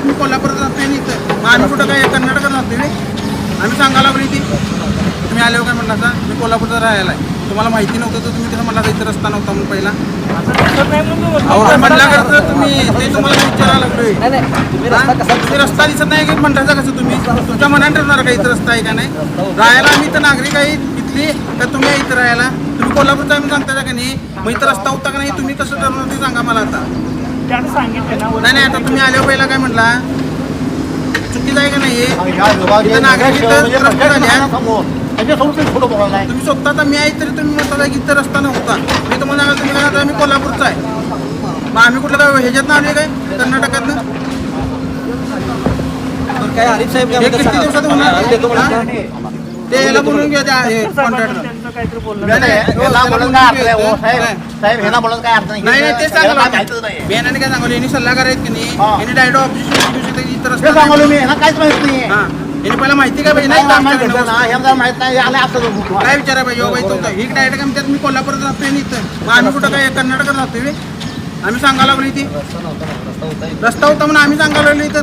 तुम्ही कोल्हापूरात राहतोय नाही इथं, मग आम्ही कुठं काय कर्नाटकात राहतोय रे? आम्ही सांगायला लागली ती तुम्ही आल्यावर काय म्हणला असा मी कोल्हापूरचा राहायला आहे, तुम्हाला माहिती नव्हतं तर तुम्ही कसं म्हणला इथं रस्ता नव्हता म्हणून पहिला म्हणला कसं तुम्ही ते तुम्हाला विचारायला लागलोय. तुम्ही रस्ता दिसत नाही की म्हणतायचा कसं तुम्ही तुमच्या मनात ठरणार का इथं रस्ता आहे का नाही? राहायला आम्ही इथं नागरिक आहे इथली का तुम्ही इथं राहायला? तुम्ही कोल्हापूरचा आम्ही सांगता का नाही? मग इथं रस्ता होता का नाही तुम्ही कसं ठरवणार ते सांगा मला आता. नाही आता तुम्ही आल्यावर पहिला काय म्हटला चुकीचं आहे का नाही? इथं नागरिक इथं रस्ता झाल्या तुम्ही स्वतः आता मी आहे तरी तुम्ही म्हणता की इथं रस्ता नव्हता. मी तुम्हाला सांगा तुम्ही काय आम्ही कोल्हापूरचा आहे, मग आम्ही कुठलं काय ह्याच्यात आले काय कर्नाटकातनं? काय आरिफ साहेब हे किती दिवसात होणार? ते याला बोलून घ्या त्या कॉन्ट्रॅक्टर. नाही ते सांगा बेनाने काय सांगू यांनी सल्लागार आहेत की नाही, यांनी डायरेक्ट ऑब्जेक्शन इथं रस्ता यांनी पहिला माहिती काय पाहिजे काय विचारा पाहिजे बाई तुमचा ही डायरेक्ट आमच्यात मी कोल्हापूरात राहतोय नाही इथं, मग आम्ही कुठं काय कर्नाटकात राहतोय? आम्ही सांगायला लागली ती रस्ता होता म्हणून आम्ही सांगायला लागली तर